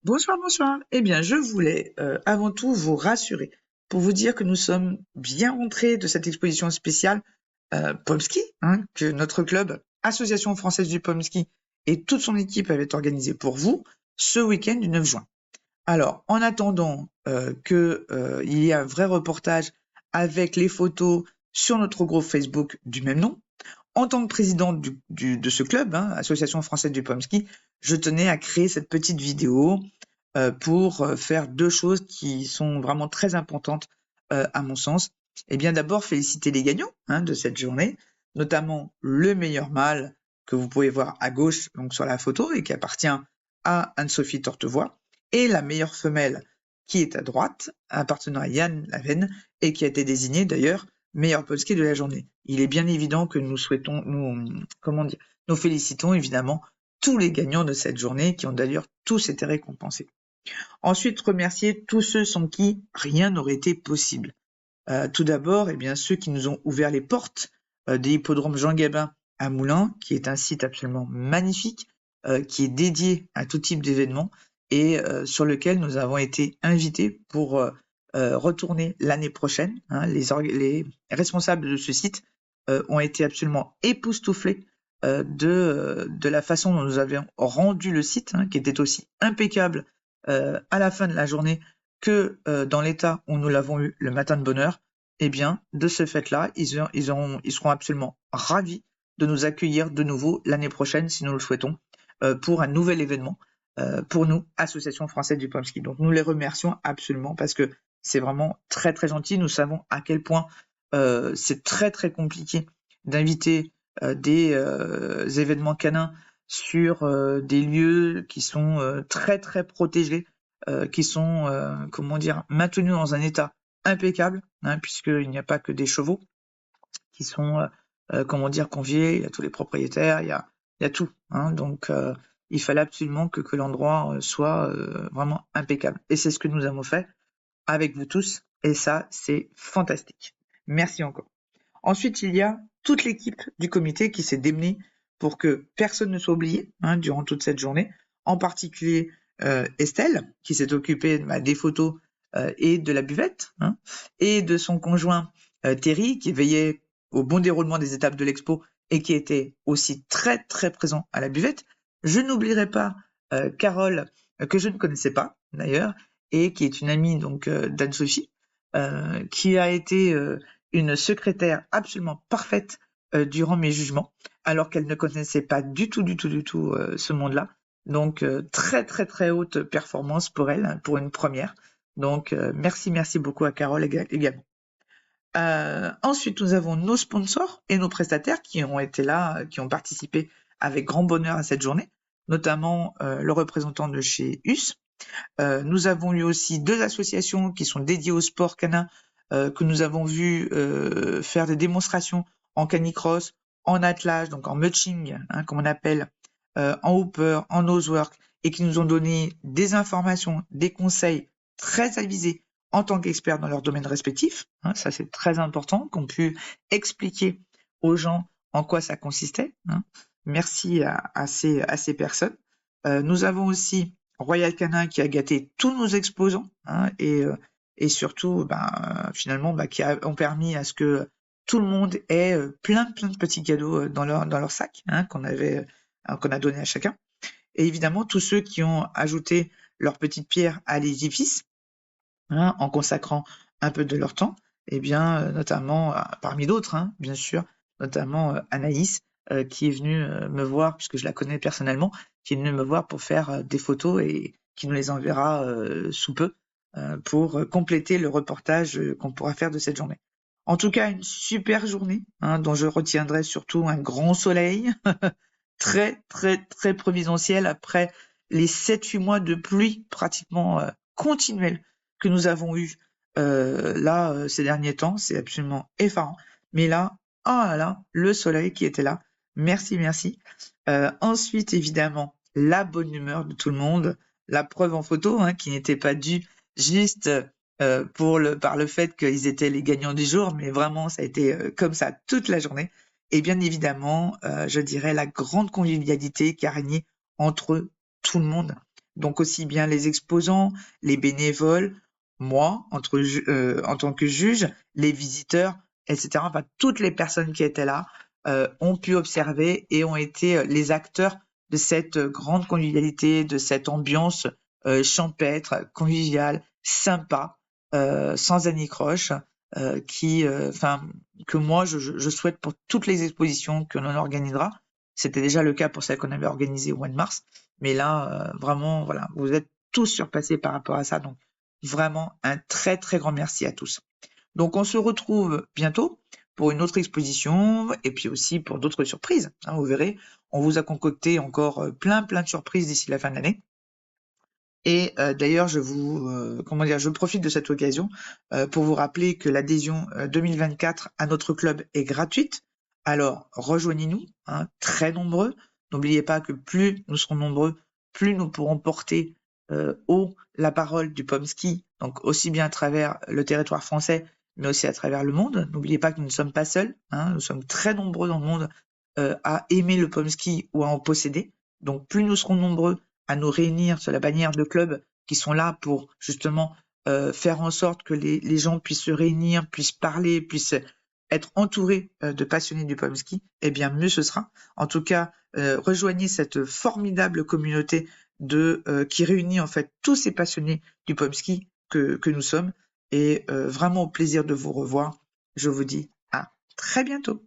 Bonsoir, bonsoir. Eh bien, je voulais avant tout vous rassurer pour vous dire que nous sommes bien rentrés de cette exposition spéciale Pomski, hein, que notre club, Association française du Pomski, et toute son équipe avaient organisé pour vous ce week-end du 9 juin. Alors, en attendant il y ait un vrai reportage avec les photos sur notre groupe Facebook du même nom, en tant que présidente de ce club, hein, Association française du Pomski, je tenais à créer cette petite vidéo pour faire deux choses qui sont vraiment très importantes à mon sens. Eh bien, d'abord, féliciter les gagnants de cette journée, notamment le meilleur mâle que vous pouvez voir à gauche donc sur la photo et qui appartient à Anne-Sophie Tortevoix, et la meilleure femelle qui est à droite, appartenant à Yann Lavenne et qui a été désignée d'ailleurs meilleur polski de la journée. Il est bien évident que nous félicitons évidemment tous les gagnants de cette journée qui ont d'ailleurs tous été récompensés. Ensuite, remercier tous ceux sans qui rien n'aurait été possible. Tout d'abord, eh bien, ceux qui nous ont ouvert les portes des hippodromes Jean Gabin à Moulins, qui est un site absolument magnifique, qui est dédié à tout type d'événements et sur lequel nous avons été invités pour retourner l'année prochaine. Les responsables de ce site ont été absolument époustouflés de la façon dont nous avions rendu le site, qui était aussi impeccable à la fin de la journée que dans l'état où nous l'avons eu le matin de bonne heure. Eh bien, de ce fait-là, ils seront absolument ravis de nous accueillir de nouveau l'année prochaine, si nous le souhaitons, pour un nouvel événement pour nous, Association française du Pomski. Donc nous les remercions absolument parce que c'est vraiment très très gentil. Nous savons à quel point c'est très très compliqué d'inviter des événements canins sur des lieux qui sont très très protégés, qui sont maintenus dans un état impeccable, puisqu'il n'y a pas que des chevaux qui sont conviés, il y a tous les propriétaires, il y a tout, donc il fallait absolument que l'endroit soit vraiment impeccable. Et c'est ce que nous avons fait avec vous tous, et ça, c'est fantastique. Merci encore. Ensuite, il y a toute l'équipe du comité qui s'est démenée pour que personne ne soit oublié durant toute cette journée, en particulier Estelle, qui s'est occupée des photos et de la buvette, et de son conjoint Terry, qui veillait au bon déroulement des étapes de l'expo et qui était aussi très très présent à la buvette. Je n'oublierai pas Carole, que je ne connaissais pas d'ailleurs, et qui est une amie donc d'Anne-Sophie, qui a été une secrétaire absolument parfaite durant mes jugements, alors qu'elle ne connaissait pas du tout ce monde-là. Donc très très très haute performance pour elle, pour une première. Donc merci beaucoup à Carole également. Ensuite, nous avons nos sponsors et nos prestataires qui ont été là, qui ont participé avec grand bonheur à cette journée, notamment le représentant de chez US. Nous avons eu aussi deux associations qui sont dédiées au sport canin, que nous avons vu faire des démonstrations en canicross, en attelage, donc en mutching, comme on appelle, en hooper, en nosework, et qui nous ont donné des informations, des conseils très avisés en tant qu'experts dans leur domaine respectif. Ça, c'est très important qu'on puisse expliquer aux gens en quoi ça consistait. Merci à ces personnes. Nous avons aussi Royal Canin qui a gâté tous nos exposants et surtout finalement qui ont permis à ce que tout le monde ait plein de petits cadeaux dans leur sac qu'on a donné à chacun. Et évidemment tous ceux qui ont ajouté leur petite pierre à l'édifice en consacrant un peu de leur temps, et bien notamment parmi d'autres bien sûr, notamment Anaïs qui est venue me voir puisque je la connais personnellement, qui est venue me voir pour faire des photos et qui nous les enverra sous peu pour compléter le reportage qu'on pourra faire de cette journée. En tout cas, une super journée dont je retiendrai surtout un grand soleil, très très très providentiel après les 7-8 mois de pluie pratiquement continuelle que nous avons eu ces derniers temps. C'est absolument effarant. Mais là, oh là là, le soleil qui était là. Merci. Ensuite, évidemment, la bonne humeur de tout le monde, la preuve en photo, qui n'était pas due juste par le fait qu'ils étaient les gagnants du jour, mais vraiment, ça a été comme ça toute la journée. Et bien évidemment, je dirais la grande convivialité qui a régné entre tout le monde. Donc aussi bien les exposants, les bénévoles, moi, en tant que juge, les visiteurs, etc. Enfin, toutes les personnes qui étaient là ont pu observer et ont été les acteurs de cette grande convivialité, de cette ambiance champêtre, conviviale, sympa, sans anicroche, que moi je souhaite pour toutes les expositions que l'on organisera. C'était déjà le cas pour celle qu'on avait organisée au mois de mars, mais là vraiment voilà, vous êtes tous surpassés par rapport à ça, donc vraiment un très très grand merci à tous. Donc on se retrouve bientôt pour une autre exposition et puis aussi pour d'autres surprises. Hein, vous verrez, on vous a concocté encore plein de surprises d'ici la fin de l'année. Et d'ailleurs, je profite de cette occasion pour vous rappeler que l'adhésion 2024 à notre club est gratuite. Alors rejoignez-nous, hein, très nombreux. N'oubliez pas que plus nous serons nombreux, plus nous pourrons porter haut la parole du Pomsky, donc aussi bien à travers le territoire français, mais aussi à travers le monde. N'oubliez pas que nous ne sommes pas seuls, hein, nous sommes très nombreux dans le monde à aimer le Pomsky ou à en posséder. Donc plus nous serons nombreux à nous réunir sur la bannière de clubs qui sont là pour justement faire en sorte que les gens puissent se réunir, puissent parler, puissent être entourés de passionnés du Pomsky, eh bien mieux ce sera. En tout cas, rejoignez cette formidable communauté qui réunit en fait tous ces passionnés du Pomsky que nous sommes. Et vraiment au plaisir de vous revoir. Je vous dis à très bientôt.